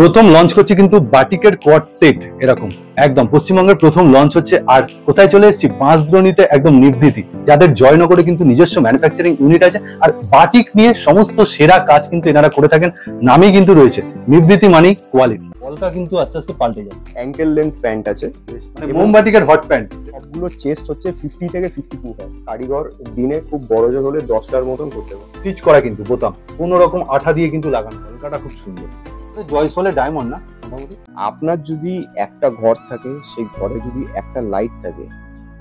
প্রথম লঞ্চ করছে কিন্তু বাটিকের কোয়াড সেট, এরকম একদম পশ্চিমবঙ্গের প্রথম লঞ্চ হচ্ছে। আর কোথায় চলে এসেছি? বাঁশদ্রোণীতে, একদম নিভৃতি, যাদের জয়নগরে কিন্তু নিজস্ব ম্যানুফ্যাকচারিং ইউনিট আছে। আর বাটিক নিয়ে সমস্ত সেরা কাজ কিন্তু এনারা করে থাকেন, নামই কিন্তু রয়েছে নিভৃতি মানেই কোয়ালিটি। বলটা কিন্তু আস্তে আস্তে পাল্টে যায়। অ্যাঙ্কেল লেন্থ প্যান্ট আছে, মানে মোমবাটিকের হট প্যান্ট। সবগুলো চেস্ট হচ্ছে 50 থেকে 52 হয়। কারিগর দিনে খুব বড় জোর হলে 10টার মতন করতে পারে। স্টিচ করা কিন্তু বোতাম কোনো রকম আঠা দিয়ে কিন্তু লাগানো, হালকাটা খুব সুন্দর। জয়সলে ডায়মন্ড না মোটামুটি। আপনার যদি একটা ঘর থাকে, সেই ঘরে যদি একটা লাইট থাকে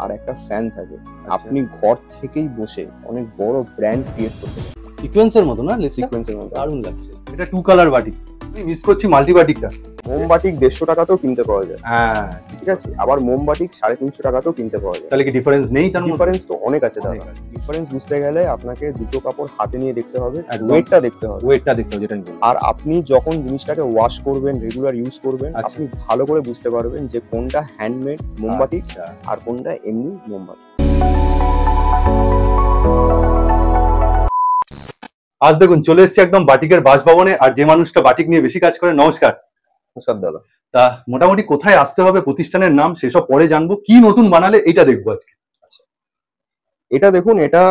আর একটা ফ্যান থাকে, আপনি ঘর থেকেই বসে অনেক বড় ব্র্যান্ড ক্রিয়েট করতে পারেন। সিকোয়েন্সের মতো না? সিকোয়েন্সের মতো দারুণ লাগছে। এটা 2 কালার বাটিক। আমি মিস করছি মাল্টি বাটিকটা। মোমবাটিক 150 টাকাতেও কিনতে পাওয়া যায়। হ্যাঁ ঠিক আছে, আবার মোমবাটিক 350 টাকাতেও কিনতে পাওয়া যায়। তাহলে কি ডিফারেন্স নেই? তার ডিফারেন্স তো অনেক আছে দাদা। ডিফারেন্স বুঝতে গেলে আপনাকে দুটো কাপড় হাতে নিয়ে দেখতে হবে, ওয়েটটা দেখতে হবে। ওয়েটটা দেখতে হবে, যেটা আমি বলছি। আর আপনি যখন জিনিসটাকে ওয়াশ করবেন, রেগুলার ইউজ করবেন, আপনি ভালো করে বুঝতে পারবেন যে কোনটা হ্যান্ডমেড মোমবাটিক আর কোনটা এমনি মোমবাটিক। আজ দেখুন চলে এসেছে একদম বাটিকের বাসভবনে, আর যে মানুষটা বাটিক নিয়ে বেশি কাজ করে। নমস্কার। নমস্কার দাদা। তা মোটামুটি কোথায় আসতে হবে, প্রতিষ্ঠানের নাম, সেসব পরে জানবো। কি নতুন বানালে এটা দেখবো আজকে। আচ্ছা, এটা দেখুন, এটা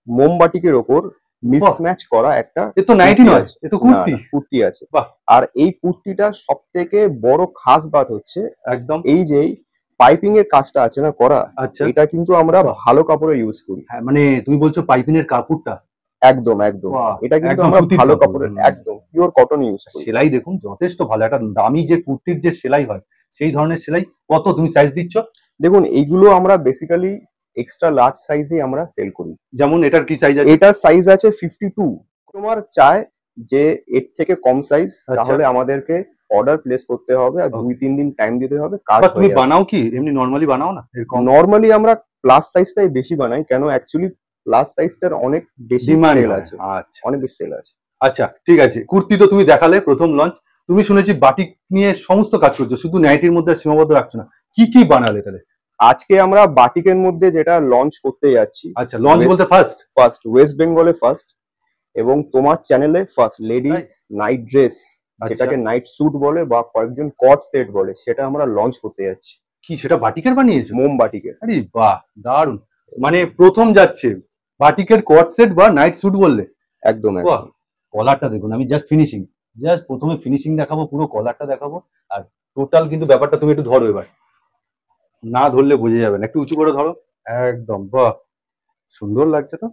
মোমবাটিকের ওপর মিসম্যাচ করা একটা, এ তো নাইটি নয়, এ তো কুর্তি। কুর্তি আছে। আর এই কুর্তিটা সবথেকে বড় খাস বাত হচ্ছে একদম এই যে পাইপিং এর কাজটা আছে না করা। আচ্ছা, এটা কিন্তু আমরা ভালো কাপড়ে ইউজ করি। হ্যাঁ, মানে তুমি বলছো পাইপিং এর কাপড়টা? একদম একদম, এটা কিন্তু আমরা ভালো কাপড়ের, একদম পিওর কটন ইউজ করি। সেলাই দেখুন যথেষ্ট ভালো। একটা দামি যে কুর্তির যে সেলাই হয়, সেই ধরনের সেলাই। কত তুমি সাইজ দিচ্ছ? দেখুন, এইগুলো আমরা বেসিক্যালি এক্সট্রা লার্জ সাইজে আমরা সেল করি। যেমন এটার কি সাইজ আছে? এটার সাইজ আছে 52। তোমার চায় যে এর থেকে কম সাইজ, তাহলে আমাদেরকে অর্ডার প্লেস করতে হবে আর 2-3 দিন টাইম দিতে হবে, কাজ হয়ে যাবে। তুমি বানাও কি এমনি নরমালি বানাও না? নরমালি আমরা প্লাস সাইজটাই বেশি বানাই, কেন অ্যাকচুয়ালি প্লাস সাইজটার অনেক বেশি সেল আছে। আচ্ছা, অনেক বেশি সেল আছে। আচ্ছা ঠিক আছে। কুর্তি তো তুমি দেখালে, প্রথম লঞ্চ। তুমি শুনেছি বাটিক নিয়ে সমস্ত কাজ করছো, শুধু নাইটির মধ্যে সীমাবদ্ধ রাখছো না। কি কি বানালে তাহলে? আজকে আমরা বাটিকের মধ্যে যেটা লঞ্চ করতে যাচ্ছি। আচ্ছা, লঞ্চ বলতে ফার্স্ট ওয়েস্ট বেঙ্গলে ফার্স্ট, এবং তোমার চ্যানেলে ফার্স্ট লেডিস নাইট ড্রেস, যেটাকে নাইট স্যুট বলে বা কয়েকজন কট সেট বলে, সেটা আমরা লঞ্চ করতে যাচ্ছি। কি সেটা বাটিকের বানিয়েছো? মোমবাটিকের। আরে বাহ, দারুন। মানে প্রথম যাচ্ছে বাটিকের কট সেট বা নাইট স্যুট বললে? একদম। কলারটা দেখুন, আমি জাস্ট প্রথমে ফিনিশিং দেখাবো, পুরো কলারটা দেখাবো। আর টোটাল কিন্তু ব্যাপারটা তুমি একটু ধরো, এবার না ধরলে বোঝা যাবে না। একটু উঁচু করে ধরো, একদম। বাহ, সুন্দর লাগছে তো।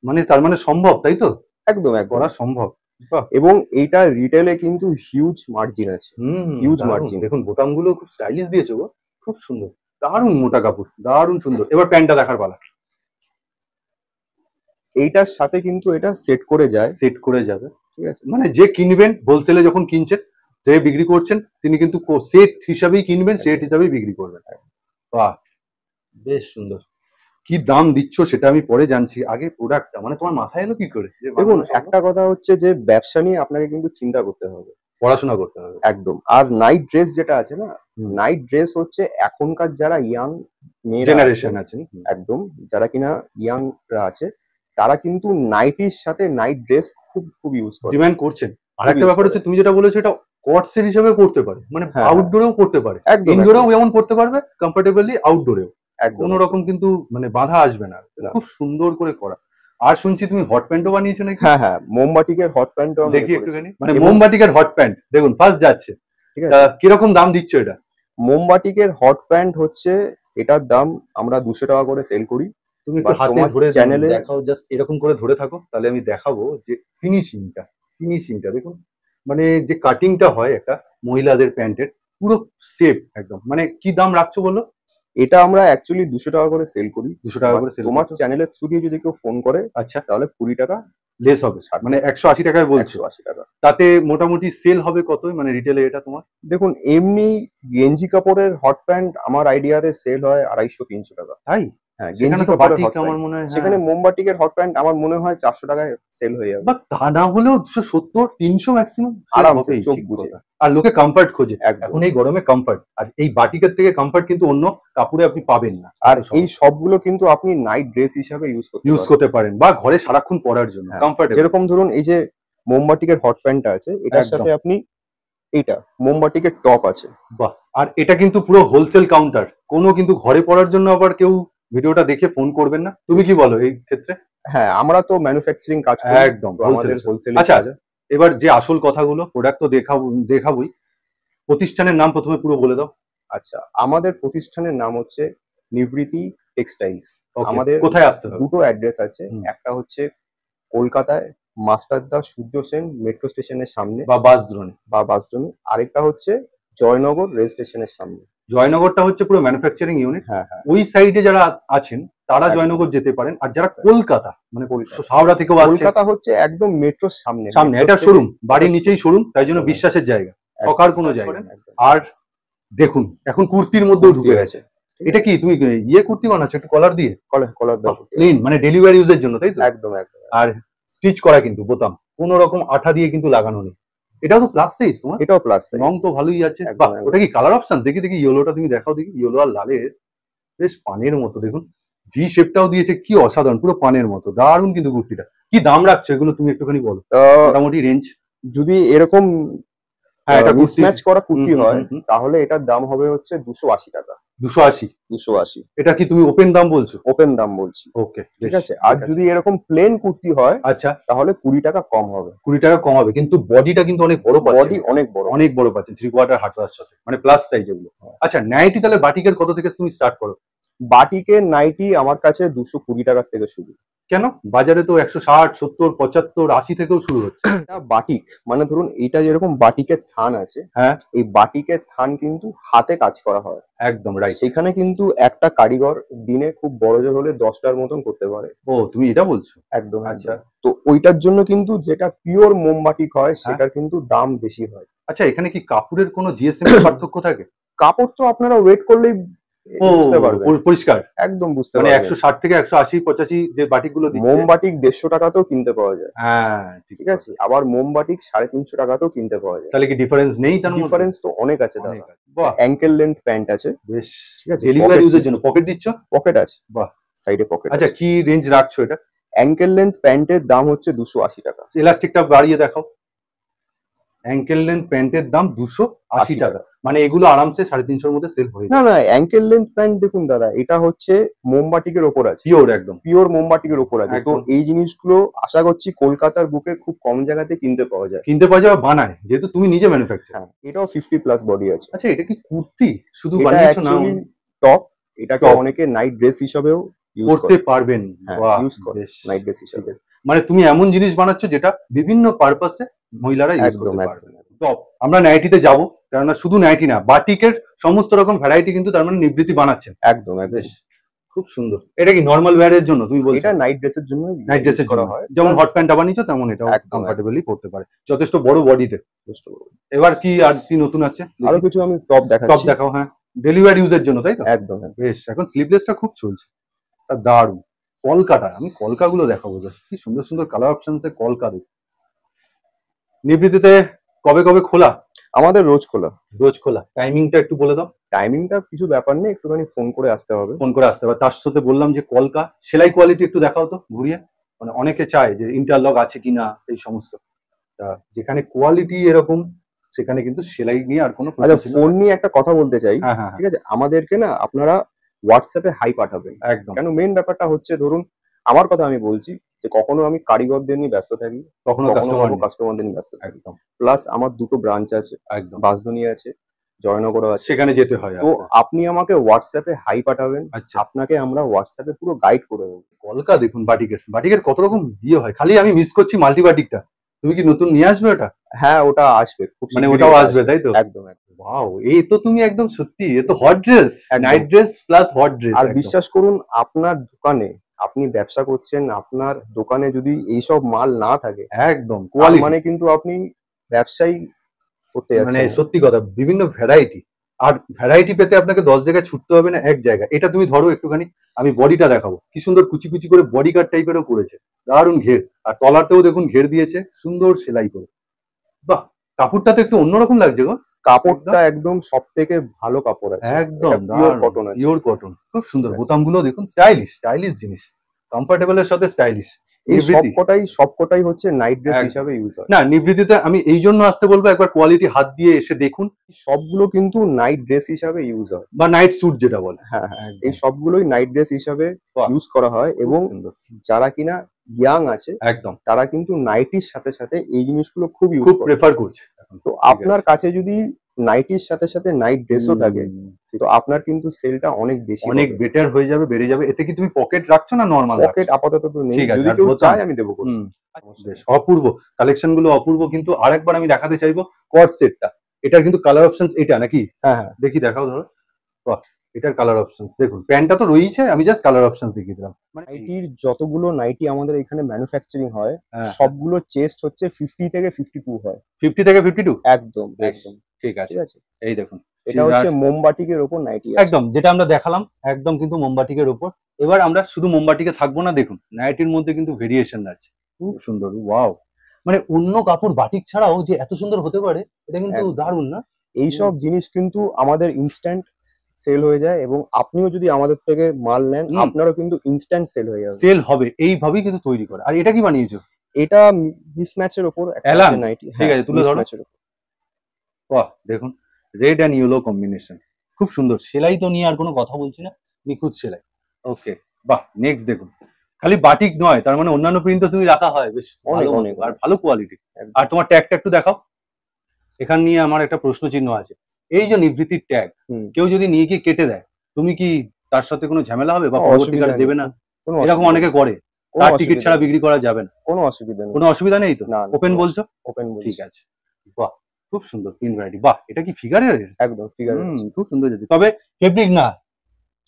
মানে তার মানে সম্ভব, তাই তো? একদম করা সম্ভব। এবং এইটা রিটেলে কিন্তু হিউজ মার্জিন আছে। Huge margin. দেখুন বোতামগুলো খুব স্টাইলিশ দিয়েছো গো, খুব সুন্দর। দারুণ মোটা কাপড়, দারুণ সুন্দর। এবার প্যান্টটা দেখার পালা। এইটার সাথে কিন্তু এটা সেট করে যাবে। ঠিক আছে, মানে যে কিনবেন, হোলসেলে যখন কিনছেন, যে বিক্রি করছেন, তিনি কিন্তু সেট হিসাবেই কিনবেন, সেট হিসাবেই বিক্রি করবেন। বাহ, বেশ সুন্দর। কি দাম দিচ্ছ সেটা আমি পরে জানছি, আগে প্রোডাক্টটা মানে তোমার মাথায় এলো কি করে? দেখুন, একটা কথা হচ্ছে যে ব্যবসা নিয়ে আপনাকে কিন্তু চিন্তা করতে হবে, পড়াশোনা করতে হবে। একদম। আর নাইট ড্রেস যেটা আছে না, নাইট ড্রেস হচ্ছে এখনকার যারা ইয়াং জেনারেশন আছে, একদম, যারা কিনা ইয়াংরা আছে, তারা কিন্তু নাইটির সাথে নাইট ড্রেস খুব খুব ইউজ করে, ডিমান্ড করছেন। আর একটা ব্যাপার হচ্ছে, তুমি যেটা বলেছো, এটা কট সেট হিসেবে পড়তে পারে, মানে আউটডোরেও পড়তে পারে, ইনডোরেও যেমন পড়তে পারবে কমফোর্টেবলি, আউটডোরেও কোনো রকম কিন্তু মানে বাধা আসবে না। খুব সুন্দর করে করা। আর শুনছি তুমি হট প্যান্টও বানিয়েছো নাকি? হ্যাঁ, মোমবাটিকের হট প্যান্ট দেখি একটুখানি। মানে মোমবাটিকের হট প্যান্ট দেখুন ফার্স্ট যাচ্ছে। ঠিক আছে, কিরকম দাম দিচ্ছ এটা? মোমবাটিকের হট প্যান্ট হচ্ছে, এটার দাম আমরা 200 টাকা করে সেল করি। তুমি একটু হাতে ধরে চ্যানেলে দেখাও, জাস্ট এরকম করে ধরে থাকো, তাহলে আমি দেখাবো যে ফিনিশিংটা দেখুন। মানে যে কাটিংটা হয় একটা মহিলাদের প্যান্টের, পুরো সেফ একদম। মানে কি দাম রাখছো বলো? এটা আমরা অ্যাকচুয়ালি 200 টাকা করে সেল করি। 200 টাকা করে সেল। তোমার চ্যানেলের থ্রু দিয়ে যদি কেউ ফোন করে, আচ্ছা, তাহলে 20 টাকা লেস হবে, মানে 180 টাকায় বলছো। 180 টাকা। তাতে মোটামুটি সেল হবে কত, মানে রিটেলে এটা তোমার? দেখুন, এমনি গেঞ্জি কাপড়ের হট প্যান্ট আমার আইডিয়াতে সেল হয় 250-300 টাকা। তাই? হ্যাঁ, গেঞ্জি কাপড়ের হট প্যান্ট আমার মনে হয়, সেখানে মোমবাটিকের হট প্যান্ট আমার মনে হয় 400 টাকায় সেল হয়ে যাবে। বা তা না হলেও 270-300 ম্যাক্সিমাম আরামসে, চোখ বুঝে। আর লোকে কমফর্ট খোঁজে এখন এই গরমে, কমফর্ট। আর এই বাটিকের থেকে কমফর্ট কিন্তু অন্য কাপড়ে আপনি পাবেন না। আর এই সবগুলো কিন্তু আপনি নাইট ড্রেস হিসাবে ইউজ করতে পারেন, বা ঘরে সারাক্ষণ পরার জন্য কমফর্ট। যেরকম ধরুন, এই যে মোমবাটিকের হট প্যান্টটা আছে, এটার সাথে আপনি এইটা মোমবাটিকের টপ আছে। বাহ, আর এটা কিন্তু পুরো হোলসেল কাউন্টার, কোনো কিন্তু ঘরে পড়ার জন্য আবার কেউ ভিডিওটা দেখে ফোন করবেন না, তুমি কি বলো এই ক্ষেত্রে? হ্যাঁ, আমরা তো ম্যানুফ্যাকচারিং কাজ করি, একদম তো আমাদের হোলসেল। আচ্ছা, এবার যে আসল কথাগুলো, প্রোডাক্ট তো দেখাবোই, প্রতিষ্ঠানের নাম প্রথমে পুরো বলে দাও। আচ্ছা, আমাদের প্রতিষ্ঠানের নাম হচ্ছে নিবৃত্তি টেক্সটাইলস। Okay, আমাদের কোথায় আসতে হবে? দুটো অ্যাড্রেস আছে, হুম। একটা হচ্ছে কলকাতায় মাস্টারদা সূর্য সেন মেট্রো স্টেশনের সামনে বা বাসদ্রোণী। বা বাসডোনি, আরেকটা হচ্ছে জয়নগর রেল স্টেশনের সামনে। জয়নগরটা হচ্ছে পুরো ম্যানুফ্যাকচারিং ইউনিট, হ্যাঁ হ্যাঁ, ওই সাইডে যারা আছেন তারা একদম। জয়নগর যেতে পারেন, আর যারা একদম। কলকাতা মানে কলকাতা। হাওড়া থেকেও আসছে, কলকাতা হচ্ছে একদম মেট্রোর সামনে, সামনে মেট্রো এটা থেকে- শোরুম, বাড়ির নিচেই শোরুম, তাই জন্য একদম। বিশ্বাসের জায়গা, একদম। ঠকার কোনো জায়গা নেই। একদম। আর দেখুন এখন কুর্তির মধ্যেও ঢুকে গেছে, ঠিক এটা কি তুমি ইয়ে কুর্তি বানাচ্ছো একটু কলার দিয়ে? কলার দেওয়া কুর্তি। প্লেন মানে ডেলিভারি ইউজের জন্য, তাই তো? একদম একদম। আর স্টিচ করা কিন্তু বোতাম, কোনো রকম আঠা দিয়ে কিন্তু লাগানো নেই। এটাও তো প্লাস সাইজ তোমার, এটাও প্লাস সাইজ। রং তো ভালোই আছে। একদম, বাহ, একদম। ওটা কি কালার অপশন? দেখি দেখি ইয়েলোটা তুমি দেখাও দেখি, ইয়েলো আর লালের বেশ পানের মতো, দেখুন ভি শেপটাও দিয়েছে, কি অসাধারণ, পুরো পানের মতো, দারুণ কিন্তু কুর্তিটা। কি দাম রাখছো এগুলো তুমি একটুখানি বলো, মোটামুটি রেঞ্জ? যদি এরকম হ্যাঁ, এটা মিসম্যাচ করা কুর্তি হুম, হয় হুম, হুম। তাহলে এটার দাম হবে হচ্ছে 280 টাকা। 280? 280 এটা কি তুমি ওপেন দাম বলছো? ওপেন দাম বলছি। ওকে, ঠিক আছে, আর যদি এরকম প্লেন কুর্তি হয় আচ্ছা তাহলে 20 টাকা কম হবে। 20 টাকা কম হবে, কিন্তু বডিটা কিন্তু অনেক বড় পাচ্ছে, বডি অনেক বড়। অনেক বড় পাচ্ছে, 3/4 হাতার সাথে, মানে প্লাস সাইজ এগুলো। আচ্ছা নাইটি তাহলে বাটিকের কত থেকে তুমি স্টার্ট করো? বাটিকের নাইটি আমার কাছে 220 টাকার থেকে শুরু। কেন, বাজারে তো 160, 70, 75, 80 থেকেও শুরু হচ্ছে। এটা বাটিক মানে ধরুন এইটা যেরকম বাটিকের থান আছে, হ্যাঁ, এই বাটিকের থান কিন্তু হাতে কাজ করা হয়। একদম রাইট। সেখানে কিন্তু একটা কারিগর দিনে খুব বড় জোর হলে 10টার মতন করতে পারে। ও তুমি এটা বলছো? একদম। আচ্ছা। তো ওইটার জন্য কিন্তু যেটা পিওর মোমবাটিক হয় সেটার কিন্তু দাম বেশি হয়। আচ্ছা, এখানে কি কাপড়ের কোনো জিএসএম এর পার্থক্য থাকে? কাপড় তো আপনারা ওয়েট করলেই ও বুঝতে পারবেন, পরিষ্কার, একদম বুঝতে মানে পারবেন। 160 থেকে 180, 85 যে বাটিকগুলো দিচ্ছে। মোমবাটিক 150 টাকাতেও কিনতে পাওয়া যায়, হ্যাঁ ঠিক আছে, আবার মোমবাটিক 350 টাকাতেও কিনতে পাওয়া যায়। তাহলে কি ডিফারেন্স নেই তার মধ্যে? ডিফারেন্স তো অনেক আছে দাদা। অনেক আছে। বাহ, অ্যাঙ্কেল লেন্থ প্যান্ট আছে, বেশ, ঠিক আছে, ডেলিভারি pocket ইউজের system। জন্য পকেট দিচ্ছ? পকেট আছে, বাহ, সাইডে পকেট আচ্ছা আছে। কি রেঞ্জ রাখছো এটা? অ্যাঙ্কেল লেন্থ প্যান্টের দাম হচ্ছে 280 টাকা। এলাস্টিকটা বাড়িয়ে দেখাও। অ্যাঙ্কেল লেন্থ প্যান্টের দাম 280 টাকা, মানে এগুলো আরামসে 350-এর মধ্যে সেল হয়ে না যায়। না, অ্যাঙ্কেল লেন্থ প্যান্ট দেখুন দাদা, এটা হচ্ছে মোমবাটিকের ওপর আছে, পিওর একদম। পিওর মোমবাটিকের ওপর আছে। তো একদম। এই জিনিসগুলো আশা করছি কলকাতার বুকে খুব কম জায়গাতে কিনতে পাওয়া যায়। কিনতে পাওয়া যাবে, বানায় যেহেতু তুমি নিজে ম্যানুফ্যাকচার। হ্যাঁ, এটাও 50+ বডি আছে। আচ্ছা এটা কি কুর্তি শুধু এটা বানিয়েছো না অ্যাকচুয়ালি টপ, এটাকে Top। অনেকে নাইট ড্রেস হিসাবেও ইউজ করতে করে। পারবেন? হ্যাঁ, বাহ, ইউজ করে বেশ, নাইট ড্রেস ঠিক হিসাবে। আছে। মানে তুমি এমন জিনিস বানাচ্ছো যেটা বিভিন্ন পারপাসে মহিলারা ইউজ একদম করতে পারবে। একদম। টপ। আমরা নাইটিতে যাব, কেননা শুধু নাইটি না, বাটিকের সমস্ত রকম ভ্যারাইটি কিন্তু তার মানে নিবৃত্তি বানাচ্ছেন। একদম একদম। বেশ, খুব সুন্দর। এটা কি নর্মাল ওয়্যারের জন্য তুমি বলছো? এটা নাইট ড্রেসের জন্য নাইট ড্রেসের জন্য হয়, যেমন Plus হট প্যান্টটা বানিয়েছো তেমন এটাও একদম, কমফোর্টেবলি পড়তে পারে, যথেষ্ট বড় বডিতে। বুঝতে পারবো। এবার কি আর কি নতুন আছে? আরো কিছু আমি টপ টপ দেখাচ্ছি। দেখাও। হ্যাঁ, ডেলিভারি ইউজের জন্য, তাই তো? একদম একদম। বেশ, এখন স্লিভলেসটা খুব চলছে, তা দারুণ। কলকাটা, আমি কলকাগুলো দেখাবো জাস্ট, কি সুন্দর সুন্দর কালার অপশনস এর কলকা। নিবৃত্তিতে কবে কবে খোলা? আমাদের রোজ খোলা। রোজ খোলা, টাইমিংটা একটু বলে দাও। টাইমিংটা কিছু ব্যাপার নেই, একটুখানি ফোন করে আসতে হবে। ফোন করে আসতে হবে, তার সাথে বললাম যে কলকা সেলাই কোয়ালিটি একটু দেখাও তো ঘুরিয়ে, মানে অনেকে চায় যে ইন্টারলক আছে কিনা এই সমস্ত, তা যেখানে কোয়ালিটি এরকম সেখানে কিন্তু সেলাই নিয়ে আর কোনো আচ্ছা, প্রশ্ন ছিল ফোন না। নিয়ে একটা কথা বলতে চাই, হ্যাঁ হ্যাঁ ঠিক আছে, আমাদেরকে না আপনারা হোয়াটসঅ্যাপে হাই পাঠাবেন। একদম। কেন, মেন ব্যাপারটা হচ্ছে ধরুন আমার কথা আমি বলছি যে কখনো আমি কারিগরদের নিয়ে ব্যস্ত থাকি, কখনো কখনো কাস্টমার কাস্টমারদের নিয়ে ব্যস্ত থাকি। একদম প্লাস আমার দুটো ব্রাঞ্চ আছে, একদম, বাসদনি আছে, জয়নগরও আছে। সেখানে যেতে হয় তো আসতে। আপনি আমাকে হোয়াটসঅ্যাপে হাই পাঠাবেন, আচ্ছা, আপনাকে আমরা হোয়াটসঅ্যাপে পুরো গাইড করে দেবো। কলকা দেখুন, বাটিকের বাটিকের কত রকম ইয়ে হয়, খালি আমি মিস করছি মাল্টি বাটিকটা। তুমি কি নতুন নিয়ে আসবে ওটা? হ্যাঁ, ওটা আসবে খুব মানে শিগগিরই, ওটাও ওটা আসবে, তাই তো? একদম একদম। ওয়াও, এই তো তুমি একদম সত্যি, এ তো হট ড্রেস, একদম। Night dress plus hot dress. আর বিশ্বাস করুন, আপনার দোকানে আপনি ব্যবসা করছেন, আপনার দোকানে যদি এইসব মাল না থাকে একদম তার কোয়ালিটি, মানে কিন্তু আপনি ব্যবসায়ী করতে মানে যাচ্ছেন না। সত্যি কথা, বিভিন্ন ভ্যারাইটি, আর ভ্যারাইটি পেতে আপনাকে 10 জায়গায় ছুটতে হবে না, এক জায়গায়। এটা তুমি ধরো একটুখানি, আমি বডিটা দেখাবো, কি সুন্দর কুচি কুচি করে বডি কাট টাইপেরও করেছে, দারুণ ঘের, আর তলাতেও দেখুন ঘের দিয়েছে সুন্দর সেলাই করে। বাহ, কাপড়টা তো একটু অন্যরকম লাগছে গো। কাপড়টা একদম সব থেকে ভালো কাপড় আছে, একদম পিওর কটন আছে। পিওর কটন, খুব সুন্দর। বোতামগুলো দেখুন, স্টাইলিশ স্টাইলিশ জিনিস, কমফোর্টেবলের সাথে স্টাইলিশ। এই নিভৃতি? সবকটাই হচ্ছে নাইট ড্রেস একদম। হিসাবে ইউজ হয়। না, নিভৃতিতে আমি এই জন্য আসতে বলবো, একবার কোয়ালিটি হাত দিয়ে এসে দেখুন, সবগুলো কিন্তু নাইট ড্রেস হিসাবে ইউজ হয়। বা নাইট স্যুট যেটা বলে। হ্যাঁ হ্যাঁ, একদম। এই সবগুলোই নাইট ড্রেস হিসাবে বাহ! ইউজ করা হয় খুব এবং সুন্দর। যারা কিনা ইয়াং আছে একদম। তারা কিন্তু নাইটির সাথে সাথে এই জিনিসগুলো খুব ইউজ খুব করে। প্রেফার করছে এখন। তো ঠিক আপনার আছে। কাছে যদি নাইটির সাথে সাথে নাইট ড্রেসও থাকে হুম, তো আপনার কিন্তু সেলটা অনেক বেশি অনেক হবে। বেটার হয়ে যাবে, বেড়ে যাবে। এতে কি তুমি পকেট রাখছো না নরমাল পকেট রাখছো? আপাতত তো নেই, ঠিক আছে, যদি আর কেউ বোতাম? চায় আমি দেবো করে। হুম, বেশ অপূর্ব। কালেকশন গুলো অপূর্ব, কিন্তু আরেকবার আমি দেখাতে চাইবো কোয়াড সেটটা। এটার কিন্তু কালার অপশনস এটা নাকি? হ্যাঁ হ্যাঁ, দেখি, দেখাও ধরো। বাহ! এটার কালার অপশনস দেখুন। প্যান্টটা তো রয়েছে, আমি জাস্ট কালার অপশনস দেখিয়ে দিলাম। মানে নাইটির যতগুলো নাইটি আমাদের এখানে ম্যানুফ্যাকচারিং হয় হ্যাঁ, সবগুলো চেস্ট হচ্ছে 50 থেকে 52 হয়। 50 থেকে 52? একদম বেশ, একদম, ঠিক আছে। ঠিক আছে। এই দেখুন। এটা হচ্ছে মোমবাটিকের ওপর নাইটি আছে। একদম যেটা আমরা দেখালাম, একদম কিন্তু মোমবাটিকের উপর। এবার আমরা শুধু মোমবাটিকে থাকবো না, দেখুন নাইটির মধ্যে কিন্তু ভেরিয়েশন আছে, খুব সুন্দর। ওয়াও! মানে অন্য কাপড় বাটিক ছাড়াও যে এত সুন্দর হতে পারে, এটা কিন্তু একদম। দারুণ না? এইসব জিনিস কিন্তু আমাদের ইনস্ট্যান্ট সেল হয়ে যায় এবং আপনিও যদি আমাদের থেকে মাল নেন হুম। আপনারও কিন্তু ইনস্ট্যান্ট সেল হয়ে যাবে। সেল হবে, এইভাবেই কিন্তু তৈরি করে। আর এটা কি বানিয়েছো? এটা মিসম্যাচের ওপর একটা অ্যালান? আছে নাইটি। ঠিক হ্যাঁ, আছে, তুলে ধরো। মিসম্যাচের ওপর। বাহ! দেখুন, রেড অ্যান্ড ইয়েলো কম্বিনেশন, খুব সুন্দর। সেলাই তো নিয়ে আর কোনো কথা বলছি না, নিখুঁত সেলাই। ওকে, বাহ! নেক্সট দেখুন। খালি বাটিক নয়, তার মানে অন্যান্য প্রিন্টও তুমি রাখা হয় বেশ অনেক ভালো মতো, অনেক আর অনেক। ভালো কোয়ালিটি। একদম। আর তোমার ট্যাগটা একটু দেখাও। এখান নিয়ে আমার একটা প্রশ্ন চিহ্ন আছে। এই যে নিভৃতির ট্যাগ, হুম। কেউ যদি নিয়ে গিয়ে কেটে দেয়, তুমি কি তার সাথে কোনো ঝামেলা হবে বা কোনো অসুবিধা পরবর্তীকালে নেই, দেবে না? কোনো এরকম অসুবিধা অনেকে নেই, করে, কোনো তার টিকিট অসুবিধা ছাড়া নেই, বিক্রি করা যাবে না। কোনো অসুবিধা নেই। কোনো অসুবিধা নেই তো? না, ওপেন বলছো? ওপেন বলছি। ঠিক আছে। বাহ! খুব সুন্দর প্রিন্ট ভ্যারাইটি। বাহ! এটা কি ফিগারের? একদম ফিগার আছে। খুব সুন্দর হয়েছে। তবে ফেব্রিক না,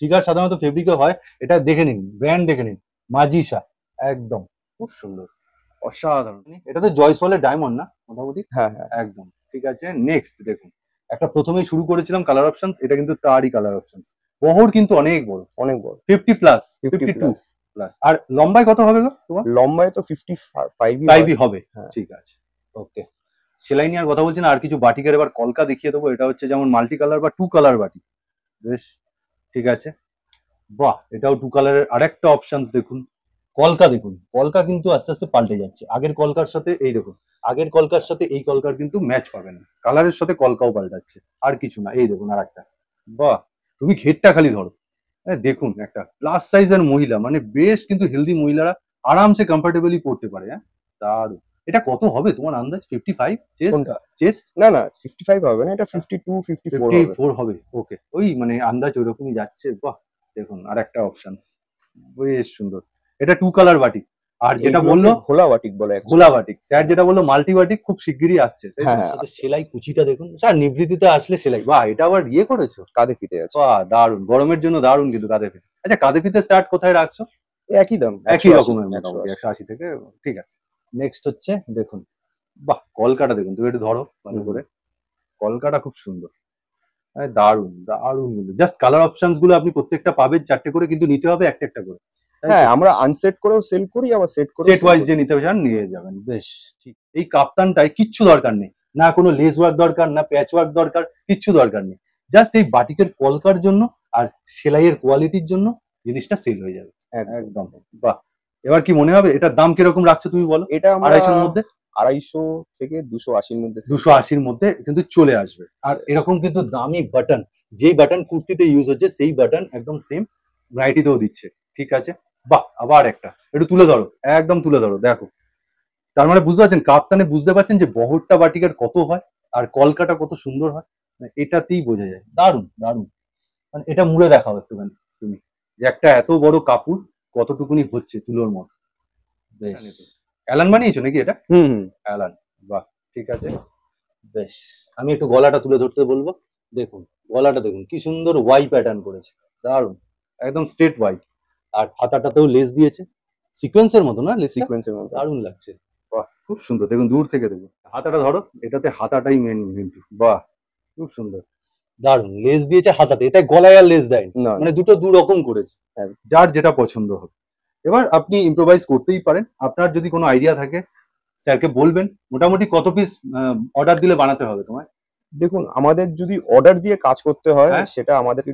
ফিগার সাধারণত ফেব্রিকে হয়। এটা দেখে নিন, ব্র্যান্ড দেখে নিন, মাজিসা। একদম খুব সুন্দর, অসাধারণ। এটা তো জয়সওয়ালের ডায়মন্ড না মোটামুটি? হ্যাঁ হ্যাঁ, একদম ঠিক আছে। নেক্সট দেখুন, একটা প্রথমেই শুরু করেছিলাম কালার অপশনস, এটা কিন্তু তারই কালার অপশনস। বহর কিন্তু অনেক বড়, অনেক বড়। 50 প্লাস, 50 52 প্লাস। প্লাস। আর লম্বায় কত হবে গো তোমার? লম্বায় তো 55 5ই হবে। হ্যাঁ। ঠিক আছে, ওকে। সেলাই নিয়ে আর কথা বলছি না, আর কিছু বাটিকের এবার কলকা দেখিয়ে দেবো। এটা হচ্ছে যেমন মাল্টি কালার বা 2 কালার বাটি। বেশ, ঠিক আছে। বাহ! এটাও 2 কালারের আরেকটা অপশনস দেখুন। কলকা দেখুন, কলকা কিন্তু আস্তে আস্তে পাল্টে যাচ্ছে। আগের কলকার সাথে এই দেখুন, আগের কলকার সাথে এই কলকার কিন্তু ম্যাচ পাবেন না। কালারের সাথে কলকাও পাল্টাচ্ছে, আর কিছু না। এই দেখুন আরেকটা। বাহ! তুমি ঘেরটা খালি ধরো। দেখুন, একটা প্লাস সাইজের মহিলা, মানে বেশ কিন্তু হেলদি মহিলারা আরামসে কমফোর্টেবলি পড়তে পারে। দারুণ। এটা কত হবে তোমার আন্দাজ? 55 চেস্ট? কোনটা? চেস্ট না না, 55 হবে না, এটা 52 54 হবে। 54 হবে। ওকে, ওই মানে আন্দাজ ওইরকমই যাচ্ছে। বাহ! দেখুন আরেকটা অপশনস, বেশ সুন্দর। এটা 2 কালার বাটি। আর যেটা এইগুলোকে বললো ঘোলা বাটিক বলে actually। ঘোলা বাটিক, স্যার যেটা বললো মাল্টি বাটিক খুব শিগগিরই আসছে, তাই তো? হ্যাঁ হ্যাঁ, সাথে আসছে, সেলাই আসছে। কুচিটা দেখুন স্যার, নিভৃতিতে আসলে সেলাই। বাহ! এটা আবার ইয়ে করেছো? কাঁধে ফিতে আছে। বাহ! দারুণ, গরমের জন্য দারুণ কিন্তু কাঁধে ফিতে। আচ্ছা, কাঁধে ফিতে স্টার্ট কোথায় রাখছো? একই দাম, একই 180, রকমের মোটামুটি 180। 180 থেকে। ঠিক আছে। নেক্সট হচ্ছে দেখুন, বাহ! কলকাটা দেখুন, তুমি একটু ধরো ভালো হুম। করে। কলকাটা খুব সুন্দর, দারুণ দারুণ। কিন্তু জাস্ট কালার অপশনস গুলো আপনি প্রত্যেকটা পাবেন 4টে করে, কিন্তু নিতে হবে একটা একটা করে, তাই হ্যাঁ, তো? আমরা আনসেট করেও সেল করি, আবার সেট করেও সেট sell ওয়াইজ করি। যে নিতে চান নিয়ে যাবেন। বেশ, ঠিক। এই কাপ্তানটায় কিচ্ছু দরকার নেই, না কোনো লেস ওয়ার্ক দরকার, না প্যাচ ওয়ার্ক দরকার, কিচ্ছু দরকার নেই। জাস্ট এই বাটিকের কলকার জন্য আর সেলাইয়ের কোয়ালিটির জন্য জিনিসটা সেল হয়ে যাবে। একদম। একদম। বাহ! এবার কি মনে হবে এটার দাম কিরকম রাখছো তুমি বলো? এটা আমরা 250 মধ্যে? 250 থেকে 280 মধ্যে sell করি। 280 মধ্যে কিন্তু চলে আসবে। আর এরকম কিন্তু দামি বাটন, যেই বাটন কুর্তিতে ইউজ হচ্ছে সেই বাটন একদম সেম ভ্যারাইটিতেও দিচ্ছে। ঠিক আছে। বাহ! আবার একটা একটু তুলে ধরো, একদম তুলে ধরো, দেখো। তার মানে বুঝতে পারছেন, কাপ্তানে বুঝতে পারছেন যে বহরটা বাটিকের কত হয় আর কলকাটা কত সুন্দর হয়। মানে এটাতেই বোঝা যায়। দারুণ দারুণ। মানে এটা মুড়ে দেখাও একটুখানি তুমি, যে একটা এত বড় কাপড় কতটুকুনি হচ্ছে তুলোর মতো। বেশ। অ্যালান বানিয়েছো নাকি এটা? হুম হুম। অ্যালান। বাহ! ঠিক আছে। বেশ, আমি একটু গলাটা তুলে ধরতে বলবো। দেখুন গলাটা দেখুন কি সুন্দর ওয়াই প্যাটার্ন করেছে, দারুণ। একদম স্ট্রেট ওয়াই। আর হাতাটাতেও লেস দিয়েছে, সিকোয়েন্সের মতো না লেসটা? সিকোয়েন্সের মধ্যে। দারুণ লাগছে। বাহ! খুব সুন্দর। দেখুন দূর থেকে দেখুন, হাতাটা ধরো, এটাতে হাতাটাই মেন কিন্তু। বাহ! খুব সুন্দর, দারুণ। লেস দিয়েছে হাতাতে, এটা গলায় আর লেস দেয়নি। না মানে দুটো দু রকম করেছে, একদম। যার যেটা পছন্দ হবে। এবার আপনি ইম্প্রোভাইজ করতেই পারেন, আপনার যদি কোনো আইডিয়া থাকে স্যারকে বলবেন। মোটামুটি কত পিস অর্ডার দিলে বানাতে হবে তোমায়? দেখুন, আমাদের যদি অর্ডার দিয়ে কাজ করতে হয় হ্যাঁ। সেটা আমাদেরকে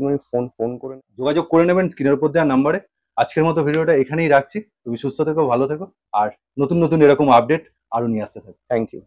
ফোন করে যোগাযোগ করে নেবেন স্ক্রিনের উপর দেওয়া নাম্বারে। আজকের মতো ভিডিওটা এখানেই রাখছি। তুমি সুস্থ থেকো, ভালো থেকো, আর নতুন নতুন এরকম আপডেট আরো নিয়ে আসতে থাকো। Thank you.